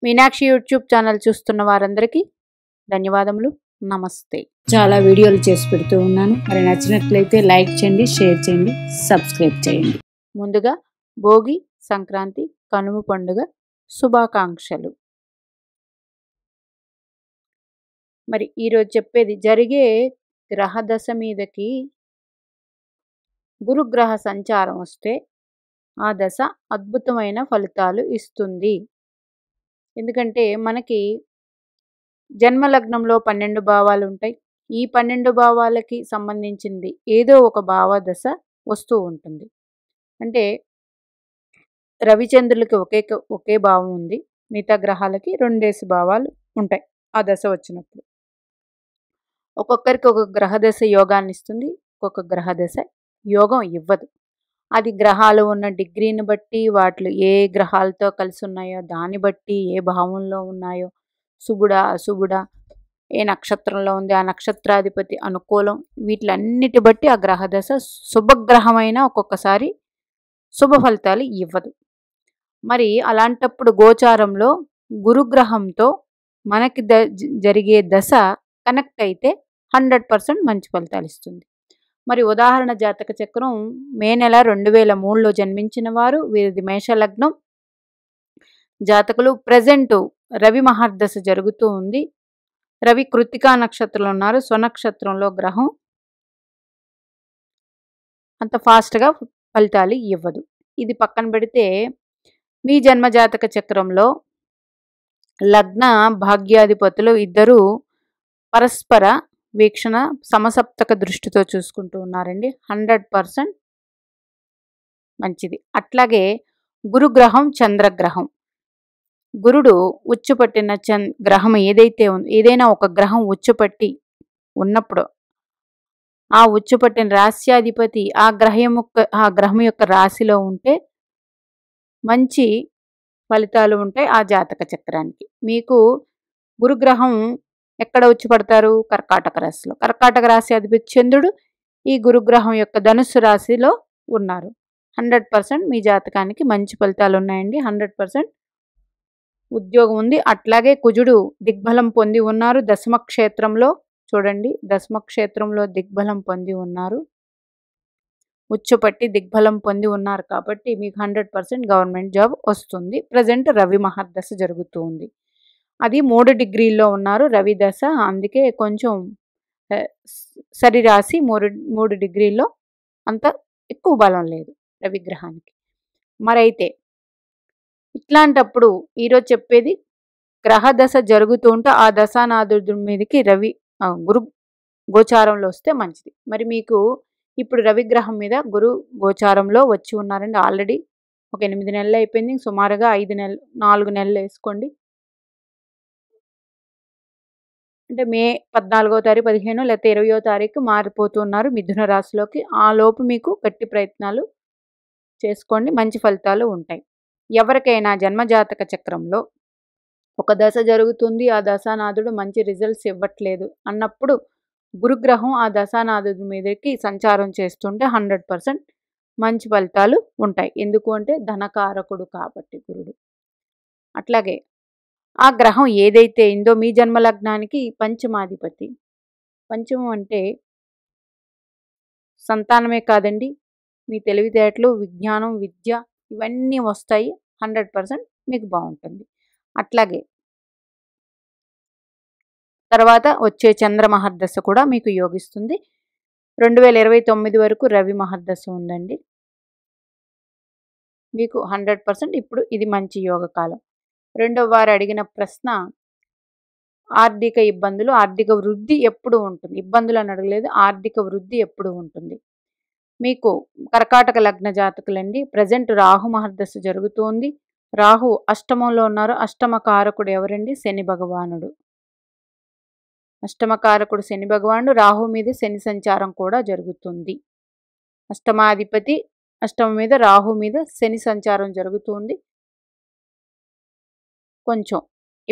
Meenakshi YouTube channel చూస్తున్న వారందరికీ ధన్యవాదములు. నమస్తే. చాలా వీడియోలు చేసి పెడుతూ ఉన్నాను. మరి నచ్చినట్లయితే లైక్ చేయండి, షేర్ చేయండి, సబ్స్క్రైబ్ చేయండి. ముందుగా భోగి, సంక్రాంతి, కనుమ పండుగ శుభాకాంక్షలు. మరి ఈరోజు చెప్పేది జరిగే గ్రహదశ మీదకి గురుగ్రహ సంచారం వస్తే ఆ దశ అద్భుతమైన ఫలితాలు ఇస్తుంది. ఎందుకంటే మనకి జన్మలగ్నంలో 12 భావాలు ఉంటాయి. ఈ 12 భావాలకి సంబంధించింది ఏదో ఒక భావ దశ వస్తూ ఉంటుంది. అంటే రవిచంద్రులకి ఒకే భావం ఉంది. మిగతా గ్రహాలకి 2 భావాలు ఉంటాయి ఆ దశ వచ్చినప్పుడు. ఒక్కొక్కరికి ఒక గ్రహదశ యోగాన్ని ఇస్తుంది, ఒక్కొక్క గ్రహదశ యోగం ఇవ్వదు. అది గ్రహాలు ఉన్న డిగ్రీని బట్టి, వాటిలో ఏ గ్రహాలతో కలిసి ఉన్నాయో దాన్ని బట్టి, ఏ భావంలో ఉన్నాయో, శుభుడా అశుభుడా, ఏ నక్షత్రంలో ఉంది, ఆ నక్షత్రాధిపతి అనుకూలం, వీటిలన్నిటి బట్టి ఆ గ్రహదశ శుభగ్రహమైన ఒక్కొక్కసారి శుభ ఫలితాలు ఇవ్వదు. మరి అలాంటప్పుడు గోచారంలో గురుగ్రహంతో మనకి జరిగే దశ కనెక్ట్ అయితే 100% మంచి ఫలితాలు ఇస్తుంది. మరి ఉదాహరణ జాతక చక్రం మే నెల 2003లో జన్మించిన వారు, వీరిది మేషలగ్నం. జాతకులు ప్రజెంటు రవి మహర్దశ జరుగుతూ ఉంది. రవి కృత్తికా నక్షత్రంలో ఉన్నారు. స్వనక్షత్రంలో గ్రహం అంత ఫాస్ట్గా ఫలితాలు ఇవ్వదు. ఇది పక్కన పెడితే మీ జన్మజాతక చక్రంలో లగ్న భాగ్యాధిపతులు ఇద్దరు పరస్పర వీక్షణ సమసప్తక దృష్టితో చూసుకుంటూ ఉన్నారండి. 100% మంచిది. అట్లాగే గురుగ్రహం, చంద్రగ్రహం. గురుడు ఉచ్చుపట్టిన గ్రహం ఏదైతే ఏదైనా ఒక గ్రహం ఉచ్చుపట్టి ఉన్నప్పుడు ఆ ఉచ్చుపట్టిన రాశ్యాధిపతి ఆ గ్రహం యొక్క రాశిలో ఉంటే మంచి ఫలితాలు ఉంటాయి ఆ జాతక చక్రానికి. మీకు గురుగ్రహం ఎక్కడ ఉచ్చుపడతారు? కర్కాటక రాశిలో. కర్కాటక రాశి అధిపతి చంద్రుడు ఈ గురుగ్రహం యొక్క ధనుస్సు రాశిలో ఉన్నారు. 100% మీ జాతకానికి మంచి ఫలితాలు ఉన్నాయండి. 100% ఉద్యోగం ఉంది. అట్లాగే కుజుడు దిగ్బలం పొంది ఉన్నారు దశమ క్షేత్రంలో. చూడండి, దశమ క్షేత్రంలో దిగ్బలం పొంది ఉన్నారు. ఉచ్చుపట్టి దిగ్బలం పొంది ఉన్నారు కాబట్టి మీకు 100% గవర్నమెంట్ జాబ్ వస్తుంది. ప్రజెంట్ రవి మహర్దశ జరుగుతూ ఉంది. అది 3 డిగ్రీల్లో ఉన్నారు రవి దశ. అందుకే కొంచెం సరిరాసి 3 డిగ్రీల్లో అంత ఎక్కువ బలం లేదు రవిగ్రహానికి. మరైతే ఇట్లాంటప్పుడు ఈరోజు చెప్పేది గ్రహదశ జరుగుతూ ఉంటే ఆ దశానాథుడి మీదకి గురు గోచారంలో వస్తే మంచిది. మరి మీకు ఇప్పుడు రవిగ్రహం మీద గురు గోచారంలో వచ్చి ఉన్నారండి. ఆల్రెడీ ఒక 8 నెలలు అయిపోయింది. సుమారుగా 4 నెలలు వేసుకోండి. అంటే మే 14వ తారీఖు, 15 లేకపోతే 20వ తారీఖు మారిపోతున్నారు మిథున రాశిలోకి. ఆ లోపు మీకు గట్టి ప్రయత్నాలు చేసుకోండి, మంచి ఫలితాలు ఉంటాయి. ఎవరికైనా జన్మజాతక చక్రంలో ఒక దశ జరుగుతుంది, ఆ దశానాథుడు మంచి రిజల్ట్స్ ఇవ్వట్లేదు అన్నప్పుడు గురుగ్రహం ఆ దశానాథుడి మీదకి సంచారం చేస్తుంటే 100% మంచి ఫలితాలు ఉంటాయి. ఎందుకు అంటే ధనకారకుడు కాబట్టి గురుడు. అట్లాగే ఆ గ్రహం ఏదైతే ఇందో మీ జన్మలగ్నానికి పంచమాధిపతి. పంచమం అంటే సంతానమే కాదండి, మీ తెలివితేటలు, విజ్ఞానం, విద్య ఇవన్నీ వస్తాయి. 100% మీకు బాగుంటుంది. అట్లాగే తర్వాత వచ్చే చంద్ర మహర్దశ కూడా మీకు యోగిస్తుంది. 2029 వరకు రవి మహర్దశ ఉందండి. మీకు 100% ఇప్పుడు ఇది మంచి యోగకాలం. రెండవ వారు అడిగిన ప్రశ్న ఆర్థిక ఇబ్బందులు, ఆర్థిక వృద్ధి ఎప్పుడు ఉంటుంది? ఇబ్బందులు అని అడగలేదు, ఆర్థిక వృద్ధి ఎప్పుడు ఉంటుంది? మీకు కర్కాటక లగ్న జాతకులండి. ప్రజెంట్ రాహు మహర్దశ జరుగుతుంది. రాహు అష్టమంలో ఉన్నారు. అష్టమ కారకుడు ఎవరండి? శని భగవానుడు. అష్టమకారకుడు శని భగవానుడు. రాహు మీద శని సంచారం కూడా జరుగుతుంది. అష్టమాధిపతి అష్టమ మీద, రాహు మీద శని సంచారం జరుగుతుంది. కొంచెం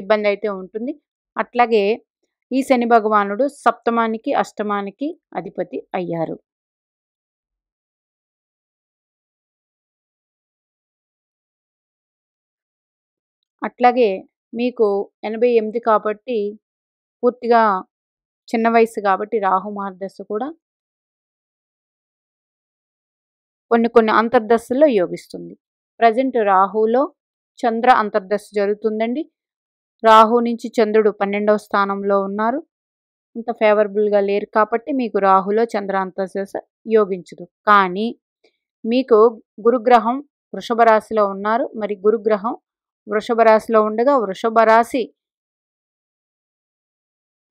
ఇబ్బంది అయితే ఉంటుంది. అట్లాగే ఈ శని భగవానుడు సప్తమానికి, అష్టమానికి అధిపతి అయ్యారు. అట్లాగే మీకు 88 కాబట్టి పూర్తిగా చిన్న వయసు కాబట్టి రాహు మహర్దశ కూడా కొన్ని అంతర్దశల్లో యోగిస్తుంది. ప్రజెంట్ రాహులో చంద్ర అంతర్దశ జరుగుతుందండి. రాహు నుంచి చంద్రుడు 12వ స్థానంలో ఉన్నారు. అంత ఫేవరబుల్గా లేరు కాబట్టి మీకు రాహులో చంద్ర అంతర్దశ యోగించదు. కానీ మీకు గురుగ్రహం వృషభ రాశిలో ఉన్నారు. మరి గురుగ్రహం వృషభ రాశిలో ఉండగా వృషభ రాశి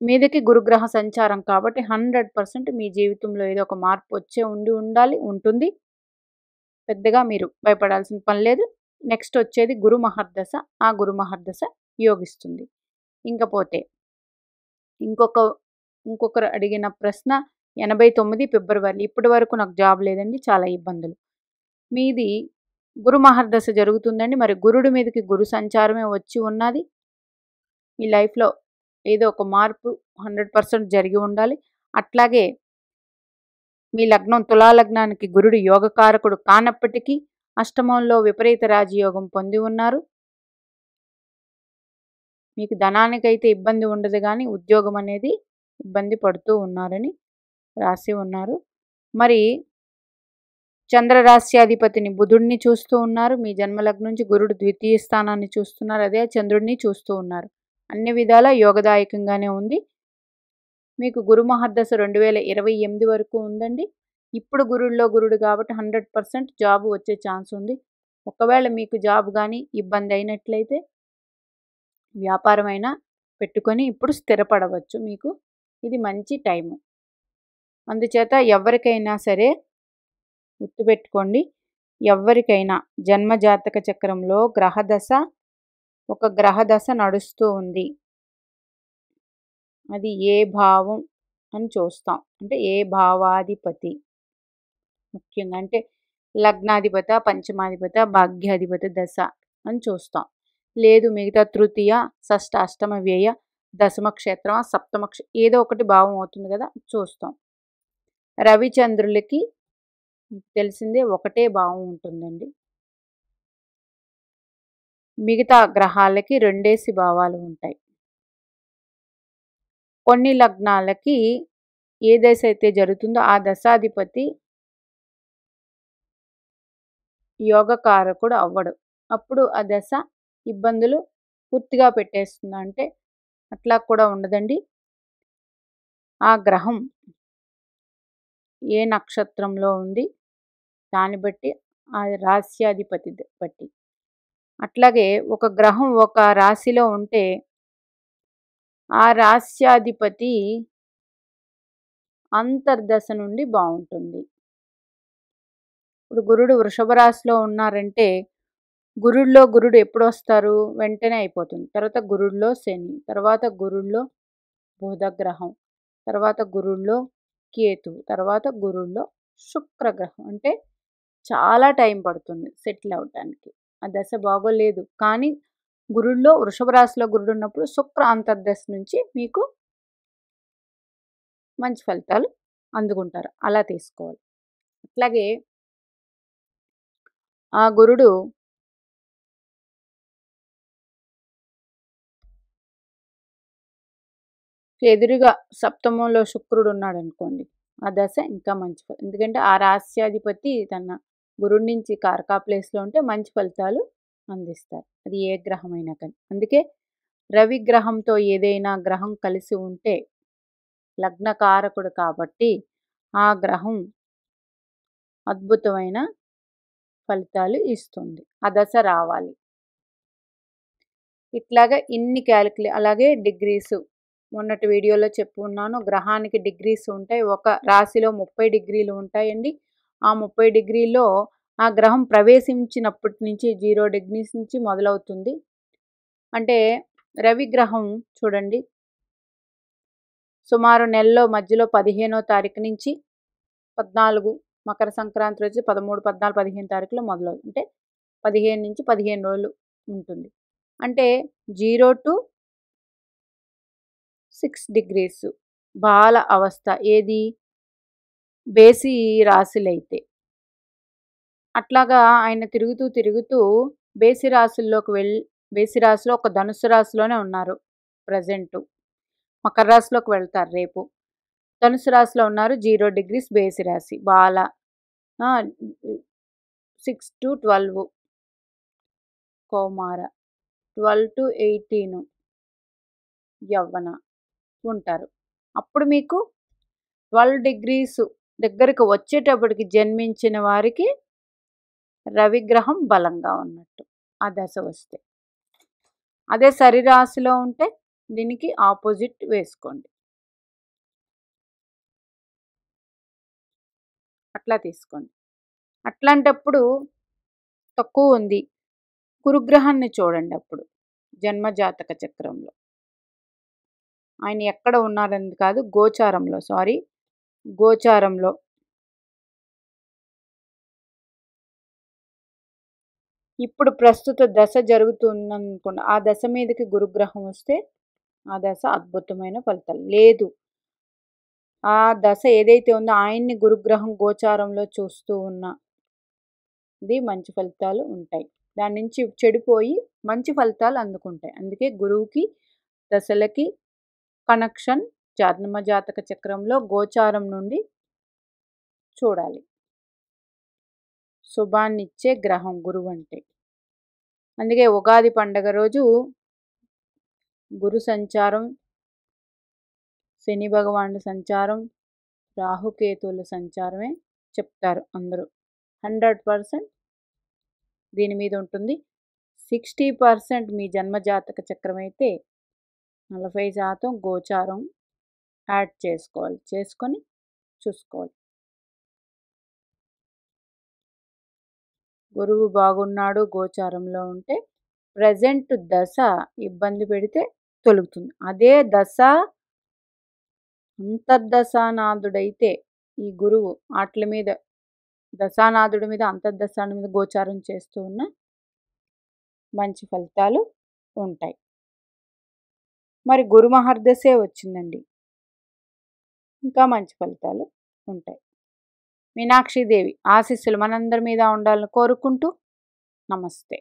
మీదకి గురుగ్రహ సంచారం కాబట్టి 100% మీ జీవితంలో ఏదో ఒక మార్పు వచ్చే ఉంటుంది. పెద్దగా మీరు భయపడాల్సిన పని లేదు. నెక్స్ట్ వచ్చేది గురు మహర్దశ. ఆ గురు మహర్దశ యోగిస్తుంది. ఇంకపోతే ఇంకొకరు అడిగిన ప్రశ్న 89 ఫిబ్రవరి ఇప్పటి వరకు నాకు జాబ్ లేదండి, చాలా ఇబ్బందులు. మీది గురు మహర్దశ జరుగుతుందండి. మరి గురుడి మీదకి గురు సంచారమే వచ్చి ఉన్నది. మీ లైఫ్లో ఏదో ఒక మార్పు 100% జరిగి ఉండాలి. అట్లాగే మీ లగ్నం తులా లగ్నానికి గురుడు యోగకారకుడు కానప్పటికీ అష్టమంలో విపరీత రాజయోగం పొంది ఉన్నారు. మీకు ధనానికైతే ఇబ్బంది ఉండదు కానీ ఉద్యోగం అనేది ఇబ్బంది పడుతూ ఉన్నారని రాసి ఉన్నారు. మరి చంద్రరాశ్యాధిపతిని బుధుడిని చూస్తూ ఉన్నారు. మీ జన్మలగ్నం నుంచి గురుడు ద్వితీయ స్థానాన్ని చూస్తున్నారు. అదే చంద్రుడిని చూస్తూ ఉన్నారు. అన్ని విధాల యోగదాయకంగానే ఉంది. మీకు గురు మహర్దశ 2028 వరకు ఉందండి. ఇప్పుడు గురుడు కాబట్టి 100% జాబ్ వచ్చే ఛాన్స్ ఉంది. ఒకవేళ మీకు జాబ్ కానీ ఇబ్బంది అయినట్లయితే వ్యాపారమైనా పెట్టుకొని ఇప్పుడు స్థిరపడవచ్చు. మీకు ఇది మంచి టైము. అందుచేత ఎవరికైనా సరే గుర్తుపెట్టుకోండి, ఎవరికైనా జన్మజాతక చక్రంలో ఒక గ్రహదశ నడుస్తూ ఉంది. అది ఏ భావం అని చూస్తాం, అంటే ఏ భావాధిపతి ముఖ్యంగా, అంటే లగ్నాధిపత, పంచమాధిపత, భాగ్యాధిపతి దశ అని చూస్తాం. లేదు మిగతా తృతీయ, షష్ఠ, అష్టమ, వ్యయ, దశమ క్షేత్రం, సప్తమ ఏదో ఒకటి భావం అవుతుంది కదా చూస్తాం. రవిచంద్రులకి తెలిసిందే ఒకటే భావం ఉంటుందండి. మిగతా గ్రహాలకి 2 భావాలు ఉంటాయి. కొన్ని లగ్నాలకి ఏ దశ అయితే జరుగుతుందో ఆ దశాధిపతి యోగకారకుడు అవ్వడు. అప్పుడు ఆ దశ ఇబ్బందులు పూర్తిగా పెట్టేస్తుంది. అంటే అట్లా కూడా ఉండదండి. ఆ గ్రహం ఏ నక్షత్రంలో ఉంది దాన్ని బట్టి, ఆ రాశ్యాధిపతి బట్టి. అట్లాగే ఒక గ్రహం ఒక రాశిలో ఉంటే ఆ రాశ్యాధిపతి అంతర్దశ నుండి బాగుంటుంది. ఇప్పుడు గురుడు వృషభ రాశిలో ఉన్నారంటే గురుడు ఎప్పుడు వస్తారు, వెంటనే అయిపోతుంది. తర్వాత గురుడిలో శని, తర్వాత గురుడిలో బుధగ్రహం, తర్వాత గురుడిలో కేతు, తర్వాత గురుడిలో శుక్రగ్రహం. అంటే చాలా టైం పడుతుంది సెటిల్ అవడానికి. ఆ దశ బాగోలేదు. కానీ గురుడిలో వృషభ రాశిలో గురుడు ఉన్నప్పుడు శుక్ర అంతర్దశ నుంచి మీకు మంచి ఫలితాలు అందుకుంటారు. అలా తీసుకోవాలి. అట్లాగే ఆ గురుడు ఎదురుగా సప్తమంలో శుక్రుడు ఉన్నాడు అనుకోండి, ఆ దశ ఇంకా మంచి ఎందుకంటే ఆ రాశ్యాధిపతి తన గురుడి నుంచి కారకా ప్లేస్లో ఉంటే మంచి ఫలితాలు అందిస్తారు. అది ఏ గ్రహమైనా కానీ. అందుకే రవి గ్రహంతో ఏదైనా గ్రహం కలిసి ఉంటే లగ్నకారకుడు కాబట్టి ఆ గ్రహం అద్భుతమైన ఫలితాలు ఇస్తుంది. ఆ దశ రావాలి. ఇట్లాగా ఇన్ని అలాగే డిగ్రీస్ మొన్నటి వీడియోలో చెప్పుకున్నాను. గ్రహానికి డిగ్రీస్ ఉంటాయి. ఒక రాశిలో 30 డిగ్రీలు ఉంటాయండి. ఆ 30 డిగ్రీలో ఆ గ్రహం ప్రవేశించినప్పటి నుంచి 0 డిగ్రీస్ నుంచి మొదలవుతుంది. అంటే రవి గ్రహం చూడండి, సుమారు నెలలో మధ్యలో 15వ తారీఖు నుంచి 14 మకర సంక్రాంతి రోజు 13, 14, 15 తారీఖులో మొదలవుతుంది. అంటే 15 నుంచి 15 రోజులు ఉంటుంది. అంటే 0 to 6 డిగ్రీస్ బాల అవస్థ. ఏది బేసి రాశులైతే అట్లాగా ఆయన తిరుగుతూ బేసి రాశుల్లోకి బేసి రాశిలో ఒక ధనుస్సు రాశిలోనే ఉన్నారు ప్రజెంటు. మకర రాశిలోకి వెళ్తారు రేపు. ధనుసు రాశిలో ఉన్నారు. 0 డిగ్రీస్ బేసి రాశి. బాల 6-12 కౌమార, 12-18 యవ్వన ఉంటారు. అప్పుడు మీకు 12 డిగ్రీస్ దగ్గరకు వచ్చేటప్పటికి జన్మించిన వారికి రవిగ్రహం బలంగా ఉన్నట్టు ఆ దశ వస్తే. అదే సరిరాశిలో ఉంటే దీనికి ఆపోజిట్ వేసుకోండి. అట్లా తీసుకోండి. అట్లాంటప్పుడు తక్కువ ఉంది. గురుగ్రహాన్ని చూడండి అప్పుడు జన్మజాతక చక్రంలో. ఆయన ఎక్కడ ఉన్నారని కాదు, గోచారంలో, గోచారంలో ఇప్పుడు ప్రస్తుత దశ జరుగుతుందనుకోండి, ఆ దశ మీదకి గురుగ్రహం వస్తే ఆ దశ అద్భుతమైన ఫలితాలు. లేదు, ఆ దశ ఏదైతే ఉందో ఆయన్ని గురుగ్రహం గోచారంలో చూస్తూ ఉన్నది మంచి ఫలితాలు ఉంటాయి. దాని నుంచి చెడిపోయి మంచి ఫలితాలు అందుకుంటాయి. అందుకే గురువుకి దశలకి కనెక్షన్ జన్మజాతక చక్రంలో గోచారం నుండి చూడాలి. శుభాన్నిచ్చే గ్రహం గురువు అంటే. అందుకే ఉగాది పండగ రోజు గురు సంచారం, శని భగవానుడి సంచారం, రాహుకేతువుల సంచారమే చెప్తారు అందరూ. 100% దీని మీద ఉంటుంది. 60% మీ జన్మజాతక చక్రం అయితే 40% గోచారం యాడ్ చేసుకొని చూసుకోవాలి. గురువు బాగున్నాడు గోచారంలో ఉంటే ప్రజెంట్ దశ ఇబ్బంది పెడితే తొలుగుతుంది. అదే దశ అంతర్దశానాథుడైతే ఈ గురువు ఆటల మీద దశానాథుడి మీద అంతర్దశాన మీద గోచారం చేస్తూ ఉన్న మంచి ఫలితాలు ఉంటాయి. మరి గురు మహర్దశే వచ్చిందండి, ఇంకా మంచి ఫలితాలు ఉంటాయి. మీనాక్షిదేవి ఆశీస్సులు మనందరి మీద ఉండాలని కోరుకుంటూ నమస్తే.